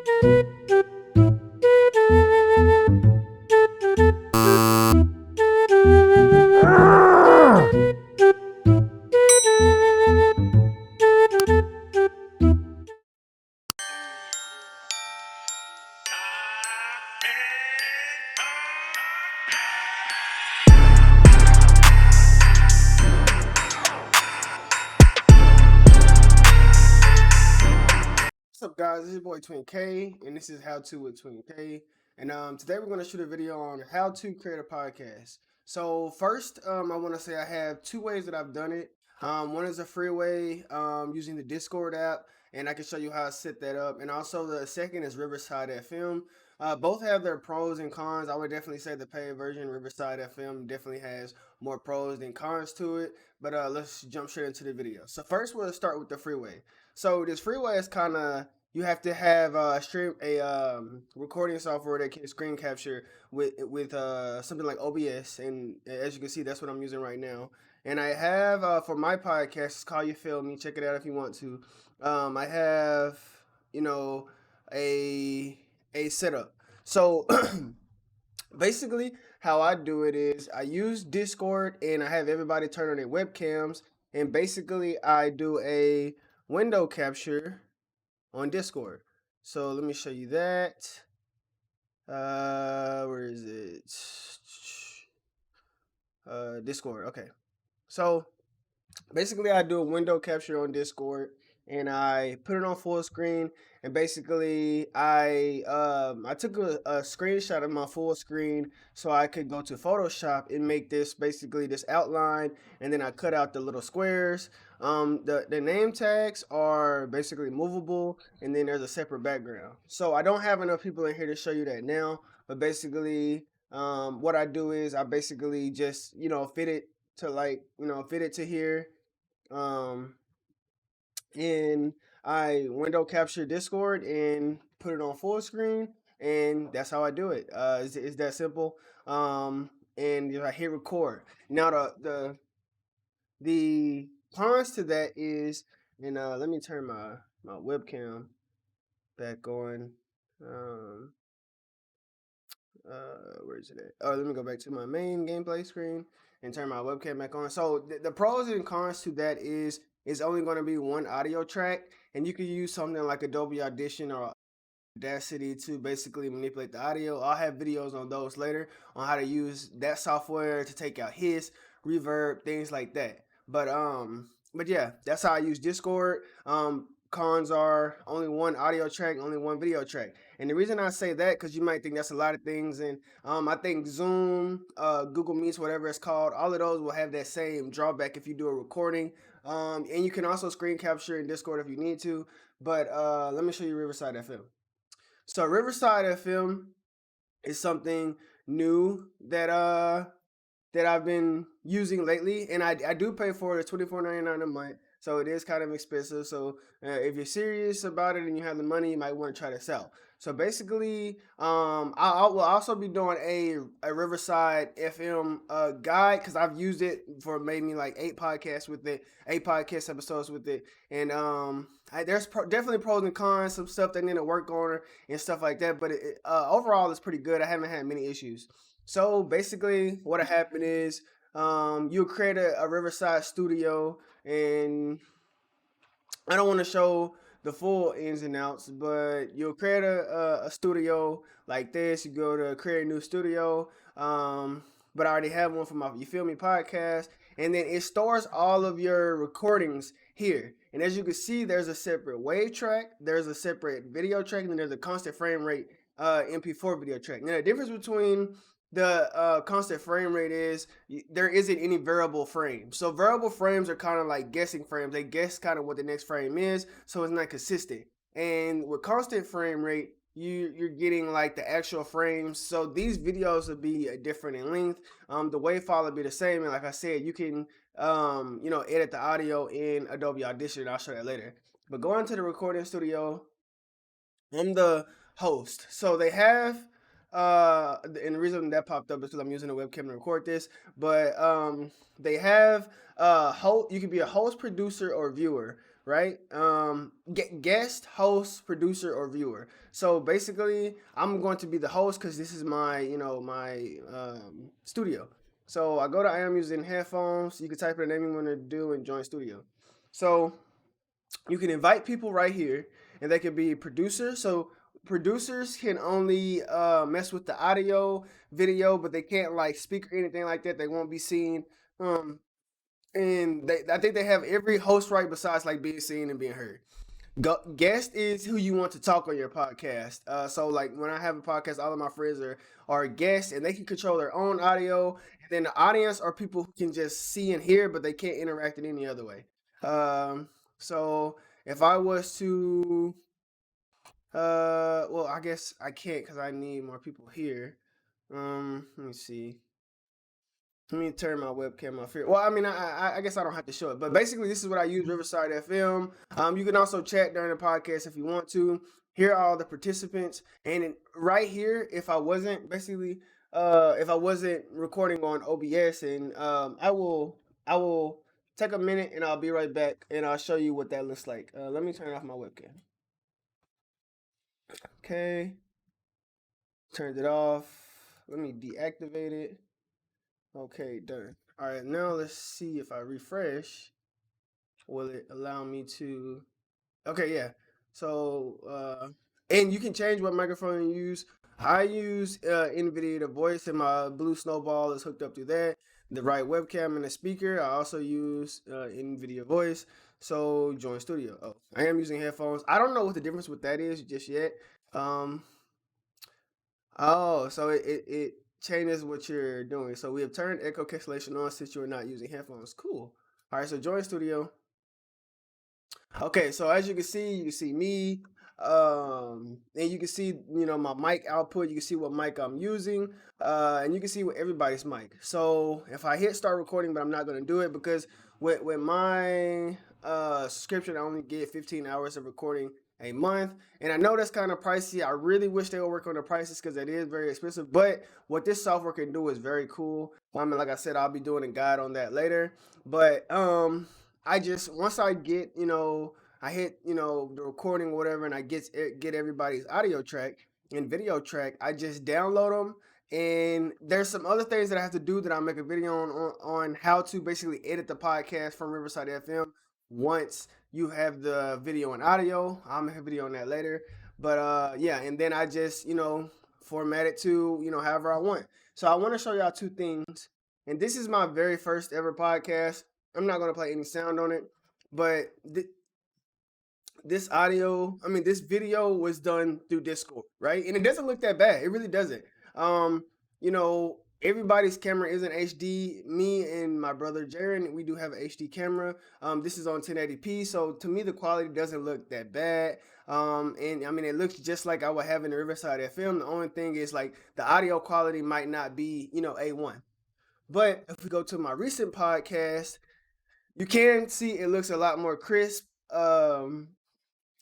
What's up, guys? This is your boy Twin K, and this is How To with Twin K. And today we're going to shoot a video on how to create a podcast. So first, I want to say I have two ways that I've done it. One is a free way using the Discord app, and I can show you how to set that up. And also the second is Riverside FM. Both have their pros and cons. I would definitely say the paid version, Riverside FM, definitely has more pros than cons to it. But let's jump straight into the video. So first, we'll start with the freeway. So this freeway is kind of, you have to have a recording software that can screen capture with something like OBS, and as you can see, that's what I'm using right now. And I have for my podcast, it's called You Feel Me. Check it out if you want to. I have you know a setup. So basically, how I do it is I use Discord and I have everybody turn on their webcams, and basically I do a window capture on Discord. So let me show you that. Where is it? Discord. Okay. So basically I do a window capture on Discord and I put it on full screen, and basically I took a screenshot of my full screen so I could go to Photoshop and make this basically this outline, and then I cut out the little squares. The name tags are basically movable, and then there's a separate background. So I don't have enough people in here to show you that now, but basically what I do is I basically just fit it to here, um, and I window capture Discord and put it on full screen, and that's how I do it. It's that simple. And I hit record. Now the cons to that is, and let me turn my webcam back on. Um, where is it at? Oh, let me go back to my main gameplay screen and turn my webcam back on. So the pros and cons to that is it's only going to be one audio track, and you can use something like Adobe Audition or Audacity to basically manipulate the audio. I'll have videos on those later on how to use that software to take out hiss, reverb, things like that. But yeah, that's how I use Discord. Cons are only one audio track, only one video track. And the reason I say that, because you might think that's a lot of things, and I think Zoom, Google Meets, whatever it's called, all of those will have that same drawback if you do a recording. And you can also screen capture in Discord if you need to. But let me show you Riverside FM. So Riverside FM is something new that I've been using lately, and I do pay for it. $24.99 a month, so it is kind of expensive. So if you're serious about it and you have the money, you might want to try this out. So basically, I will also be doing a Riverside FM guide, because I've used it for maybe like 8 podcast episodes with it, and there's definitely pros and cons, some stuff that need to work on and stuff like that. But overall, it's pretty good. I haven't had many issues. So basically, what happened is you'll create a Riverside studio, and I don't want to show the full ins and outs, but you'll create a studio like this. You go to create a new studio, but I already have one for my You Feel Me podcast, and then it stores all of your recordings here. And as you can see, there's a separate wave track, there's a separate video track, and then there's a constant frame rate MP4 video track. Now the difference between the constant frame rate is there isn't any variable frame. So variable frames are kind of like guessing frames. They guess kind of what the next frame is, so it's not consistent. And with constant frame rate, you're getting like the actual frames. So these videos will be different in length. The wave file will be the same, and like I said, you can edit the audio in Adobe Audition. I'll show that later. But going to the recording studio, I'm the host. So they have and the reason that popped up is because I'm using a webcam to record this, but they have host. You can be a host, producer, or viewer. right? Guest, host, producer, or viewer. So basically, I'm going to be the host because this is my, my studio. So I go to I am using headphones. You can type in the name you want to do and join studio. So you can invite people right here, and they can be producers. So producers can only mess with the audio, video, but they can't like speak or anything like that. They won't be seen. Um, and I think they have every host right besides like being seen and being heard. Guest is who you want to talk on your podcast. So like when I have a podcast, all of my friends are guests, and they can control their own audio. And then the audience are people who can just see and hear, but they can't interact in any other way. So if I was to, well, I guess I can't because I need more people here. Let me see. Let me turn my webcam off here. Well, I mean, I guess I don't have to show it, but basically, this is what I use Riverside FM. You can also chat during the podcast if you want to. Hear all the participants, and right here, if I wasn't recording on OBS, and I will take a minute, and I'll be right back, and I'll show you what that looks like. Let me turn off my webcam. Okay, turned it off. Let me deactivate it. Okay, done. All right, now let's see if I refresh, will it allow me to? Okay, yeah. So, and you can change what microphone you use. I use NVIDIA the voice, and my Blue Snowball is hooked up to that. The right webcam and the speaker. I also use NVIDIA voice. So join studio. Oh, I am using headphones. I don't know what the difference with that is just yet. Um, Oh, so it changes what you're doing. So we have turned echo cancellation on since you are not using headphones. Cool. All right, so join studio. Okay, so as you can see me, and you can see, my mic output. You can see what mic I'm using, and you can see what everybody's mic. So if I hit start recording, but I'm not going to do it because with my subscription, I only get 15 hours of recording a month, and I know that's kind of pricey. I really wish they would work on the prices because it is very expensive. But what this software can do is very cool. I mean, like I said, I'll be doing a guide on that later. But I just once I get I hit the recording or whatever, and I get everybody's audio track and video track. I just download them, and there's some other things that I have to do that I'll make a video on how to basically edit the podcast from Riverside FM. Once you have the video and audio, I'll make a video on that later. But yeah, and then I just format it to however I want. So I want to show y'all two things, and this is my very first ever podcast. I'm not gonna play any sound on it, but this video was done through Discord, right? And it doesn't look that bad. It really doesn't. Everybody's camera isn't HD. Me and my brother Jaron, we do have an HD camera. This is on 1080p, so to me the quality doesn't look that bad. And I mean it looks just like I would have in the Riverside FM. The only thing is like the audio quality might not be, A1. But if we go to my recent podcast, you can see it looks a lot more crisp.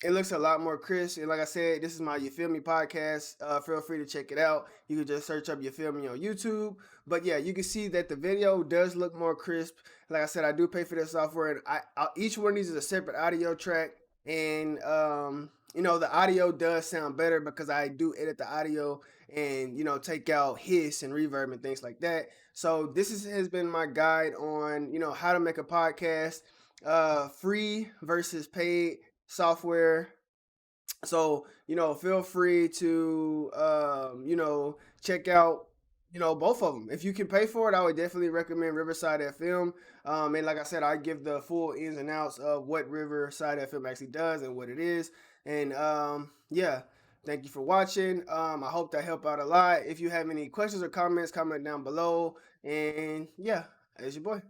It looks a lot more crisp. And like I said, this is my You Feel Me podcast. Feel free to check it out. You can just search up You Feel Me on YouTube. But yeah, you can see that the video does look more crisp. Like I said, I do pay for this software. And each one of these is a separate audio track. And, the audio does sound better because I do edit the audio and, take out hiss and reverb and things like that. So this has been my guide on, how to make a podcast, free versus paid software. So feel free to check out both of them. If you can pay for it, I would definitely recommend Riverside FM. And like I said, I give the full ins and outs of what Riverside FM actually does and what it is. And yeah, thank you for watching. I hope that helped out a lot. If you have any questions or comments, comment down below. And yeah, it's your boy.